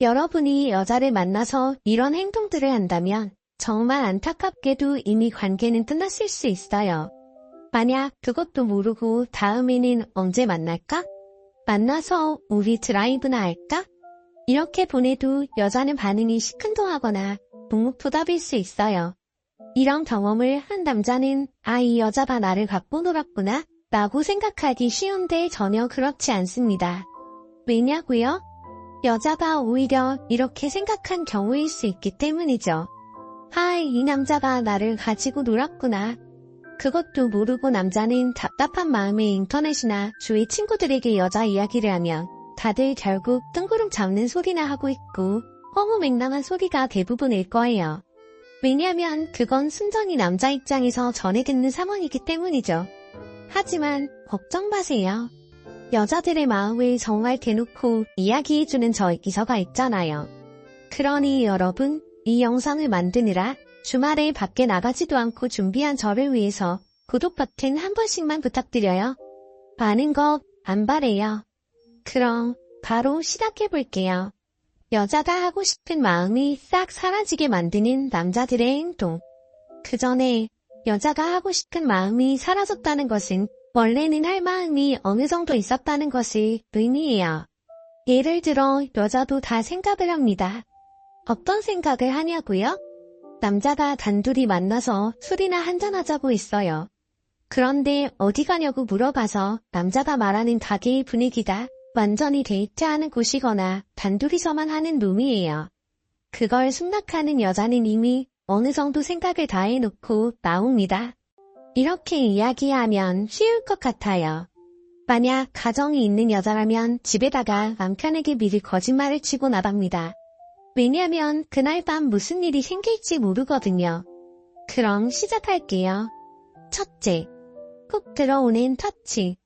여러분이 여자를 만나서 이런 행동들을 한다면 정말 안타깝게도 이미 관계는 끝났을 수 있어요. 만약 그것도 모르고 다음에는 언제 만날까? 만나서 우리 드라이브나 할까? 이렇게 보내도 여자는 반응이 시큰둥하거나 묵묵부답일 수 있어요. 이런 경험을 한 남자는 이 여자가 나를 갖고 놀았구나 라고 생각하기 쉬운데 전혀 그렇지 않습니다. 왜냐고요? 여자가 오히려 이렇게 생각한 경우일 수 있기 때문이죠. 이 남자가 나를 가지고 놀았구나. 그것도 모르고 남자는 답답한 마음에 인터넷이나 주위 친구들에게 여자 이야기를 하면 다들 결국 뜬구름 잡는 소리나 하고 있고 허무맹랑한 소리가 대부분일 거예요. 왜냐하면 그건 순전히 남자 입장에서 전해 듣는 상황이기 때문이죠. 하지만 걱정 마세요. 여자들의 마음을 정말 대놓고 이야기해주는 저기서가 있잖아요. 그러니 여러분, 이 영상을 만드느라 주말에 밖에 나가지도 않고 준비한 저를 위해서 구독 버튼 한 번씩만 부탁드려요. 많은 거 안 바래요. 그럼 바로 시작해볼게요. 여자가 하고 싶은 마음이 싹 사라지게 만드는 남자들의 행동. 그 전에 여자가 하고 싶은 마음이 사라졌다는 것은 원래는 할 마음이 어느 정도 있었다는 것을 의미해요. 예를 들어 여자도 다 생각을 합니다. 어떤 생각을 하냐고요? 남자가 단둘이 만나서 술이나 한잔하자고 했어요. 그런데 어디 가냐고 물어봐서 남자가 말하는 가게의 분위기가 완전히 데이트하는 곳이거나 단둘이서만 하는 룸이에요. 그걸 승낙하는 여자는 이미 어느 정도 생각을 다 해놓고 나옵니다. 이렇게 이야기하면 쉬울 것 같아요. 만약 가정이 있는 여자라면 집에다가 남편에게 미리 거짓말을 치고 나갑니다. 왜냐면 그날 밤 무슨 일이 생길지 모르거든요. 그럼 시작할게요. 첫째, 훅 들어오는 터치.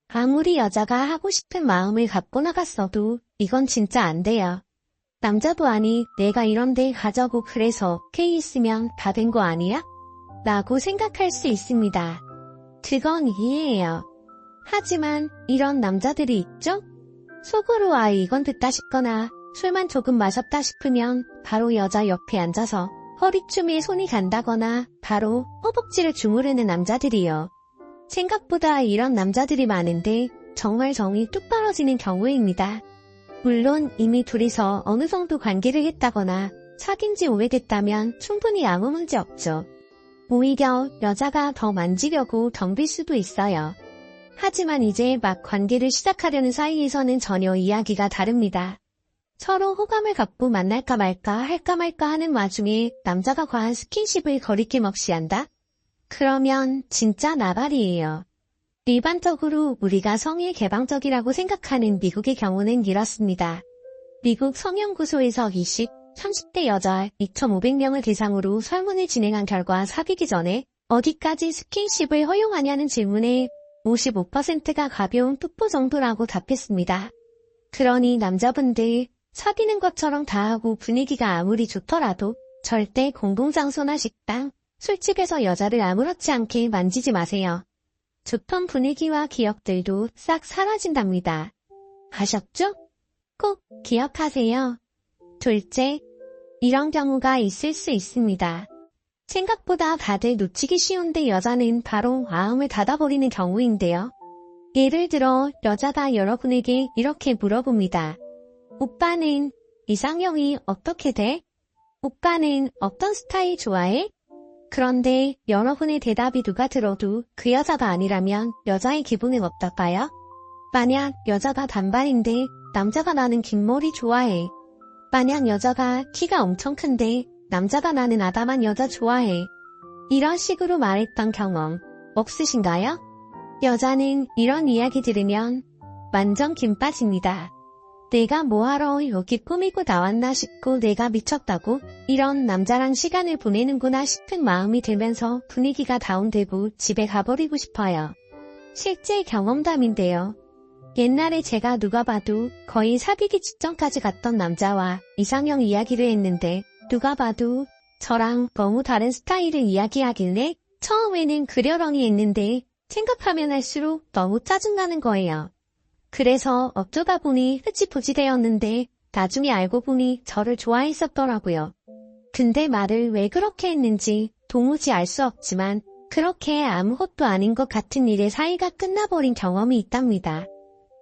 아무리 여자가 하고 싶은 마음을 갖고 나갔어도 이건 진짜 안 돼요. 남자도 아니 내가 이런데 가자고 그래서 오케이 있으면 다 된 거 아니야? 라고 생각할 수 있습니다. 그건 이해해요. 하지만 이런 남자들이 있죠? 속으로 이건 됐다 싶거나 술만 조금 마셨다 싶으면 바로 여자 옆에 앉아서 허리춤에 손이 간다거나 바로 허벅지를 주무르는 남자들이요. 생각보다 이런 남자들이 많은데 정말 정이 뚝 떨어지는 경우입니다. 물론 이미 둘이서 어느 정도 관계를 했다거나 사귄 지 오래됐다면 충분히 아무 문제 없죠. 오히려 여자가 더 만지려고 덤빌 수도 있어요. 하지만 이제 막 관계를 시작하려는 사이에서는 전혀 이야기가 다릅니다. 서로 호감을 갖고 만날까 말까 할까 말까 하는 와중에 남자가 과한 스킨십을 거리낌 없이 한다? 그러면 진짜 나발이에요. 일반적으로 우리가 성일 개방적이라고 생각하는 미국의 경우는 이렇습니다. 미국 성연구소에서 30대 여자 2,500명을 대상으로 설문을 진행한 결과 사귀기 전에 어디까지 스킨십을 허용하냐는 질문에 55%가 가벼운 뽀뽀 정도라고 답했습니다. 그러니 남자분들 사귀는 것처럼 다 하고 분위기가 아무리 좋더라도 절대 공공장소나 식당, 술집에서 여자를 아무렇지 않게 만지지 마세요. 좋던 분위기와 기억들도 싹 사라진답니다. 아셨죠? 꼭 기억하세요. 둘째, 이런 경우가 있을 수 있습니다. 생각보다 다들 놓치기 쉬운데 여자는 바로 마음을 닫아버리는 경우인데요. 예를 들어 여자가 여러분에게 이렇게 물어봅니다. 오빠는 이상형이 어떻게 돼? 오빠는 어떤 스타일 좋아해? 그런데 여러분의 대답이 누가 들어도 그 여자가 아니라면 여자의 기분은 어떨까요? 만약 여자가 단발인데 남자가 나는 긴 머리 좋아해. 만약 여자가 키가 엄청 큰데 남자가 나는 아담한 여자 좋아해. 이런 식으로 말했던 경험 없으신가요? 여자는 이런 이야기 들으면 완전 김 빠집니다. 내가 뭐하러 여기 꾸미고 나왔나 싶고 내가 미쳤다고 이런 남자랑 시간을 보내는구나 싶은 마음이 들면서 분위기가 다운되고 집에 가버리고 싶어요. 실제 경험담인데요. 옛날에 제가 누가 봐도 거의 사귀기 직전까지 갔던 남자와 이상형 이야기를 했는데 누가 봐도 저랑 너무 다른 스타일을 이야기하길래 처음에는 그려렁이 했는데 생각하면 할수록 너무 짜증나는 거예요. 그래서 어쩌다 보니 흐지부지 되었는데 나중에 알고 보니 저를 좋아했었더라고요. 근데 말을 왜 그렇게 했는지 도무지 알 수 없지만 그렇게 아무것도 아닌 것 같은 일에 사이가 끝나버린 경험이 있답니다.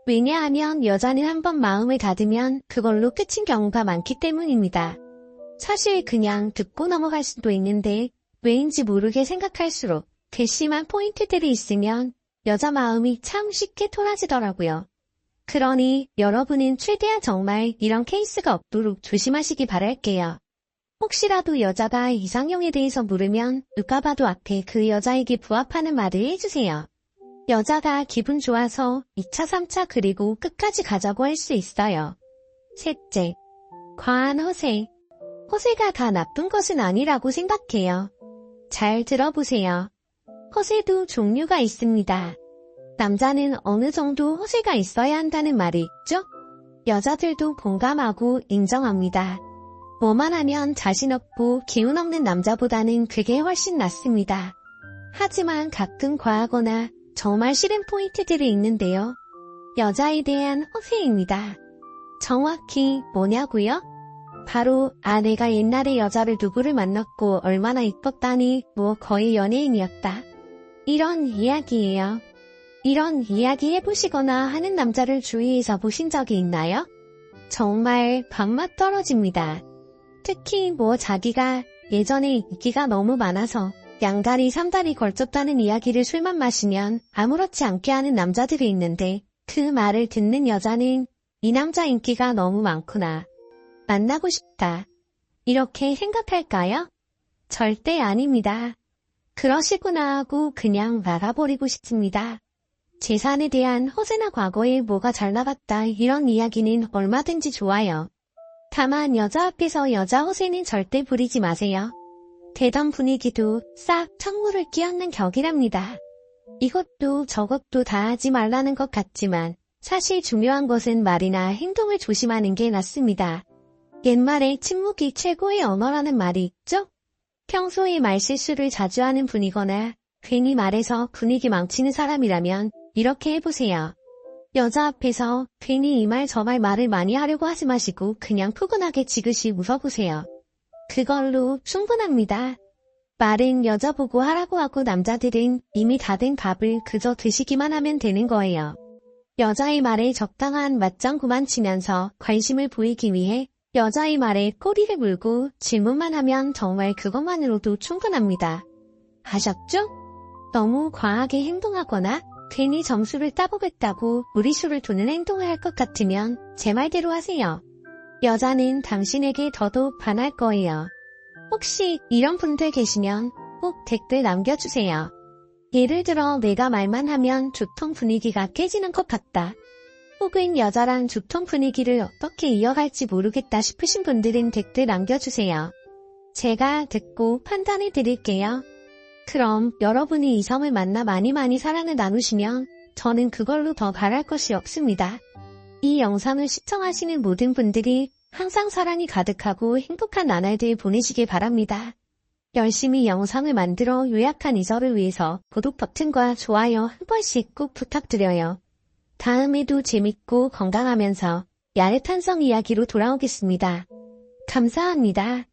왜냐하면 여자는 한번 마음을 닫으면 그걸로 끝인 경우가 많기 때문입니다. 사실 그냥 듣고 넘어갈 수도 있는데 왜인지 모르게 생각할수록 괘씸한 포인트들이 있으면 여자 마음이 참 쉽게 토라지더라고요. 그러니 여러분은 최대한 정말 이런 케이스가 없도록 조심하시기 바랄게요. 혹시라도 여자가 이상형에 대해서 물으면 누가 봐도 앞에 그 여자에게 부합하는 말을 해주세요. 여자가 기분 좋아서 2차, 3차 그리고 끝까지 가자고 할 수 있어요. 셋째, 과한 허세. 허세가 다 나쁜 것은 아니라고 생각해요. 잘 들어보세요. 허세도 종류가 있습니다. 남자는 어느 정도 허세가 있어야 한다는 말이 있죠? 여자들도 공감하고 인정합니다. 뭐만 하면 자신 없고 기운 없는 남자보다는 그게 훨씬 낫습니다. 하지만 가끔 과하거나 정말 싫은 포인트들이 있는데요. 여자에 대한 허세입니다. 정확히 뭐냐고요? 바로 내가 옛날에 여자를 누구를 만났고 얼마나 이뻤다니 거의 연예인이었다. 이런 이야기예요. 이런 이야기 해보시거나 하는 남자를 주위에서 보신 적이 있나요? 정말 밥맛 떨어집니다. 특히 자기가 예전에 인기가 너무 많아서 양다리 삼다리 걸쳤다는 이야기를 술만 마시면 아무렇지 않게 하는 남자들이 있는데 그 말을 듣는 여자는 이 남자 인기가 너무 많구나. 만나고 싶다. 이렇게 생각할까요? 절대 아닙니다. 그러시구나 하고 그냥 말아버리고 싶습니다. 재산에 대한 허세나 과거에 뭐가 잘 나갔다 이런 이야기는 얼마든지 좋아요. 다만 여자 앞에서 여자 허세는 절대 부리지 마세요. 대담 분위기도 싹 창문을 끼얹는 격이랍니다. 이것도 저것도 다 하지 말라는 것 같지만 사실 중요한 것은 말이나 행동을 조심하는 게 낫습니다. 옛말에 침묵이 최고의 언어라는 말이 있죠? 평소에 말실수를 자주 하는 분이거나 괜히 말해서 분위기 망치는 사람이라면 이렇게 해보세요. 여자 앞에서 괜히 이 말 저 말을 많이 하려고 하지 마시고 그냥 푸근하게 지그시 웃어보세요. 그걸로 충분합니다. 말은 여자 보고 하라고 하고 남자들은 이미 다 된 밥을 그저 드시기만 하면 되는 거예요. 여자의 말에 적당한 맞장구만 치면서 관심을 보이기 위해 여자의 말에 꼬리를 물고 질문만 하면 정말 그것만으로도 충분합니다. 아셨죠? 너무 과하게 행동하거나 괜히 점수를 따보겠다고 무리수를 두는 행동을 할 것 같으면 제 말대로 하세요. 여자는 당신에게 더더욱 반할 거예요. 혹시 이런 분들 계시면 꼭 댓글 남겨주세요. 예를 들어 내가 말만 하면 두통 분위기가 깨지는 것 같다. 혹은 여자랑 두통 분위기를 어떻게 이어갈지 모르겠다 싶으신 분들은 댓글 남겨주세요. 제가 듣고 판단해 드릴게요. 그럼 여러분이 이성을 만나 많이 사랑을 나누시면 저는 그걸로 더 바랄 것이 없습니다. 이 영상을 시청하시는 모든 분들이 항상 사랑이 가득하고 행복한 나날들 보내시길 바랍니다. 열심히 영상을 만들어 요약한 이서를 위해서 구독 버튼과 좋아요 한 번씩 꼭 부탁드려요. 다음에도 재밌고 건강하면서 야릇한성 이야기로 돌아오겠습니다. 감사합니다.